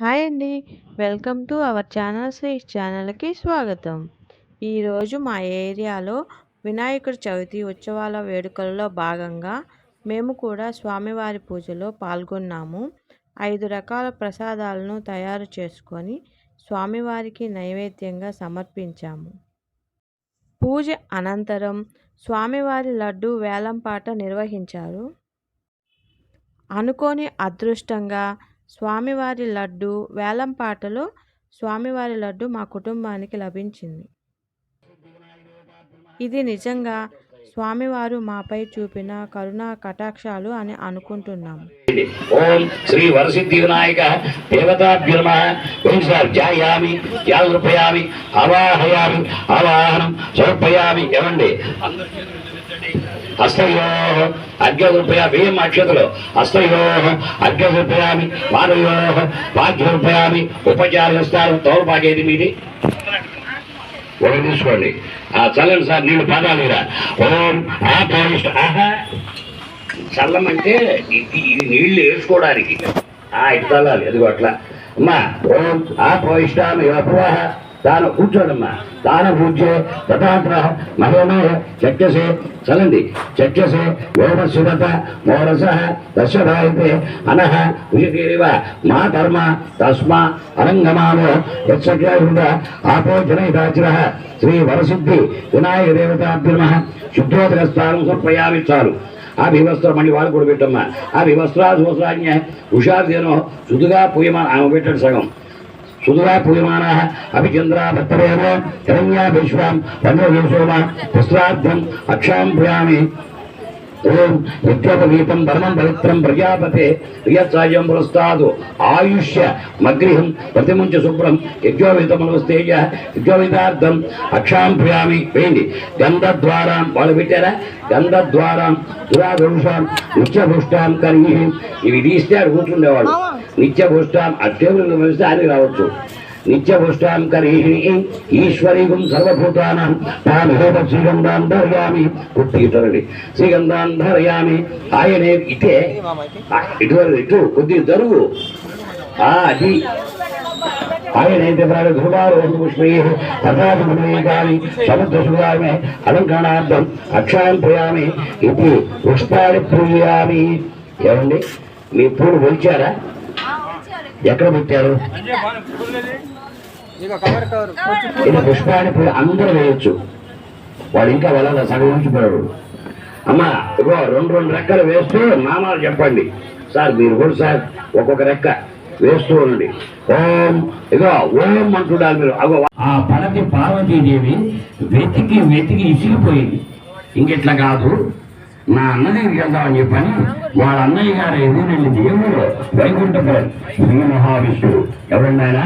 Hi అండి. Welcome to our ఛానల్‌కి స్వాగతం. ఈరోజు మా ఏరియాలో వినాయకుడి చవితి ఉత్సవాల వేడుకల్లో భాగంగా మేము కూడా స్వామివారి పూజలో పాల్గొన్నాము. 5 రకాల ప్రసాదాలను తయారు చేసుకొని స్వామివారికి నైవేద్యంగా సమర్పించాము. పూజ అనంతరం స్వామివారి లడ్డూ వేలంపాట నిర్వహించారు. అనుకోని అదృష్టంగా స్వామివారి లడ్డు వేలంపాటలో స్వామివారి లడ్డు మా కుటుంబానికి లభించింది. ఇది నిజంగా స్వామివారు మాపై చూపిన కరుణా కటాక్షాలు అని అనుకుంటున్నాము. ఓం శ్రీ వరసిద్ధి వినాయక దేవతాభ్యర్మ ధ్యాయామి ధ్యానృపయామి అవాహయామి అవాహనం సమర్పయామి. ఏమండి హస్తయో అర్ఘ్యరూపయా వేయం అక్షతలు హస్తయో అర్ఘ్యరూపయామి మానవయో భాగ్యరూపయామి ఉపచారస్తారు తోలుపాకేది మీది ఒకటి తీసుకోండి. చల్లండి సార్ నీళ్ళు పాదాలిరా. ఓం ఆహా చల్లమంటే ఇది నీళ్లు వేసుకోవడానికి ఇటు చల్లాలి. అదిగో అట్లా అమ్మా. ఓం ఆపోయిష్టామి అప్రవాహ తాను కూర్చోడమ్మా. తాను పూజ్యే తథాత్ర మహేమే చక్యసే చలండి చక్యసే యోమశుభత మోరస దశభాయితే అనహ ఉషితీరివ మా ధర్మ తస్మా అరంగమానో యత్సఖ్యాయుండ ఆపో జనైతాచిర శ్రీ వరసిద్ధి వినాయక దేవతాభ్యర్మ శుద్ధోదకస్థానం సమర్పయామి. చాలు ఆ వివస్త్రం మళ్ళీ వాళ్ళు కూడా పెట్టమ్మా. ఆ వివస్త్రాజ్ఞ ఉషాదేనో శుద్ధుగా పూయమా ఆమె పెట్టండి సగం సుధువా పూయమాన అభిచంద్రా భక్తరేవ శరణ్యా విశ్వాం పంద్రసోమ వస్త్రార్థం అక్షాం పూయామి. ఓం యజ్ఞోపవీతం ధర్మం పవిత్రం ప్రజాపతే ప్రియసాయం పురస్తాదు ఆయుష్య మగ్రిహం ప్రతిముంచ శుభ్రం యజ్ఞోవితమనస్తేజ యజ్ఞోవితార్థం అక్షాం ప్రియామి. వేయండి. గంధద్వారాం వాళ్ళు పెట్టారా? గంధద్వారాం దురాదృషాం నిత్యభుష్టాం కర్హి. ఇవి తీస్తే అక్కడ కూర్చుండేవాళ్ళు. నిత్యభుష్టాం ఆ టేబుల్ వేస్తే అది రావచ్చు. నిత్యభుష్టాం కర్హి ఈశ్వరీగం సర్వభూతానం తామేవ శ్రీగంధాన్ ధరయామి. కుట్టిటండి శ్రీగంధాన్ ధరయామి. ఆయనే ఇటే ఇటువరకు ఇటు కొద్దిగా జరుగు. అది ఆయనైతే ధ్రువారోహణ పుష్పై తథాని సముద్రసుగామి అలంకరణార్థం అక్షాయం ప్రియామి. ఇది పుష్పాన్ని ప్రియామి. ఏమండి మీ పూలు పొలిచారా? ఎక్కడ పెట్టారు? ఇది పుష్పాన్ని అందరూ వేయొచ్చు. వాడు ఇంకా వెళ్ళాలి సగం ఉంచిపోయాడు. అమ్మా ఇగో రెండు రెక్కలు వేస్తూ నామాలు చెప్పండి. సార్ మీరు కూడా సార్ ఒక్కొక్క రెక్క వేస్తూ ఉండండి. ఓం ఇగో ఓం అంటున్నారు మీరు. అగో ఆ పడతి పార్వతీదేవి వెతికి ఇసిగిపోయింది. ఇంకెట్లా కాదు నా అన్న దగ్గరికి వెళ్దామని చెప్పని వాళ్ళ అన్నయ్య గారు ఎదురెళ్ళి దేవుడు వైకుంఠపురం శ్రీ మహావిష్ణువు ఎవరండి ఆయన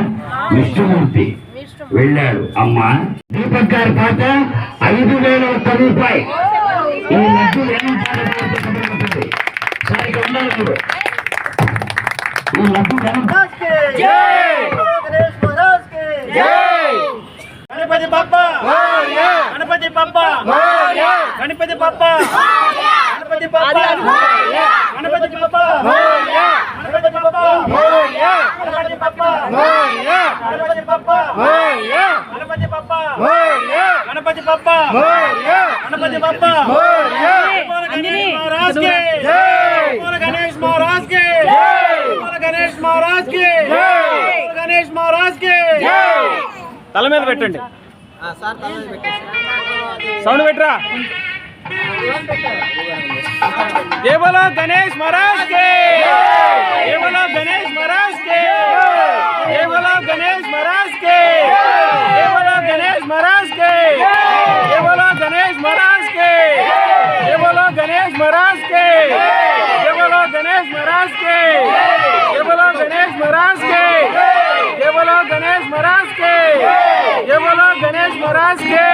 విష్ణుమూర్తి వెళ్ళాడు. అమ్మా దీపక్ గారి పాట 5,000 రూపాయలు. ఈ లడ్డు సరిగ్గా ఉండాలి. మీరు ఈ లడ్డు గణపతి బప్ప గణపతి బప్ప గణపతి బప్ప గణపతి బప్ప గణపతి బప్ప గణపతి బప్ప గణపతి బప్ప గణపతి బప్ప గణపతి బప్ప గణపతి బప్ప గణపతి బప్ప గణేష్ మహారాజ్ కి గణేష్ మహారాజ్ కి గణేష్ మహారాజ్ కి గణేష్ మహారాజ్ కి తల మీద పెట్టండి. సౌండ్ పెట్టరా. జై బోలో గణేష్ మహారాజ్ కే జై బోలో గణేష్ మహారాజ్ కే జై బోలో గణేష్ మహారాజ్ కే జై బోలో గణేష్ మహారాజ్ కే జై బోలో గణేష్ మహారాజ్ కే జై బోలో గణేష్ మహారాజ్ కే జై బోలో గణేష్ మహారాజ్ కే జై బోలో గణేష్ మహారాజ్ కే జై బోలో గణేష్ మహారాజ్ కే జై బోలో గణేష్ మహారాజ్ కే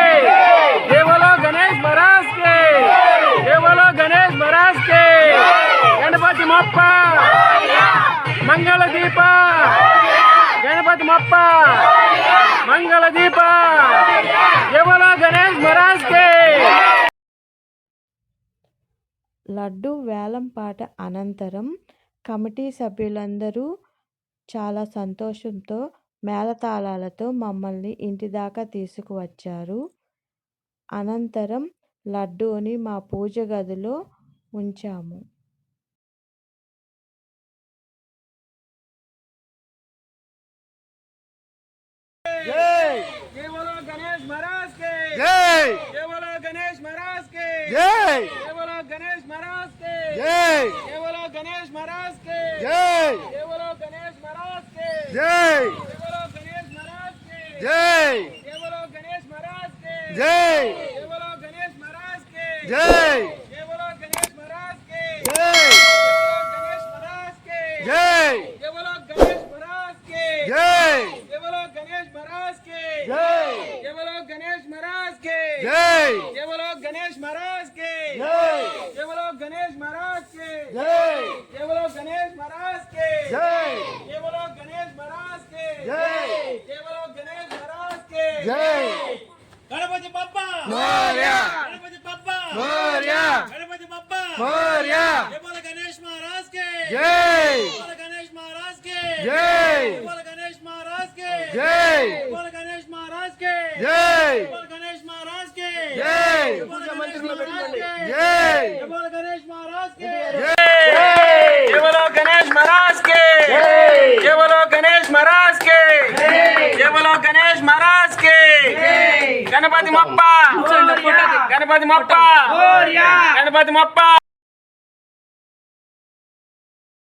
జై బోలో గణేష్ మహారాజ్ కే జై బోలో గణేష్ మహారాజ్ కే. గణపతి మొప్ప మంగళ దీప గణపతి మొప్ప మంగళ దీప జై బోలో గణేష్ మహారాజ్ కే. లడ్డు వేలం పాట అనంతరం కమిటీ సభ్యులందరూ చాలా సంతోషంతో మేళతాళాలతో మమ్మల్ని ఇంటి దాకా తీసుకువచ్చారు. అనంతరం లడ్డూని మా పూజ గదిలో ఉంచాము. जय बोलो गणेश महाराज के जय बोलो गणेश महाराज के जय बोलो गणेश महाराज के जय बोलो गणेश महाराज के जय बोलो गणेश महाराज के जय बोलो गणेश महाराज के जय बोलो गणेश महाराज के जय बोलो गणेश महाराज के जय बोलो गणेश महाराज के जय गणेश महाराज के जय बोलो गणेश महाराज के जय बोलो गणेश महाराज के जय बोलो गणेश महाराज के जय बोलो गणेश महाराज के जय बोलो गणेश महाराज के जय बोलो गणेश महाराज के जय बोलो गणेश महाराज के जय बोलो गणेश महाराज के जय गणपति बप्पा मोरया गणपति बप्पा मोरया गणपति बप्पा मोरया बोलो गणेश महाराज के जय बोलो गणेश महाराज के जय बोलो गणेश महाराज के जय बोलो गणेश महाराज के जय बोलो गणेश महाराज के जय बोलो गणेश महाराज के जय बोलो गणेश महाराज के जय बोलो गणेश महाराज के बोलो गणेश महाराज के बोलो गणेश महाराज के Ganpati MAPPA Ganpati MAPPA Ganpati MAPPA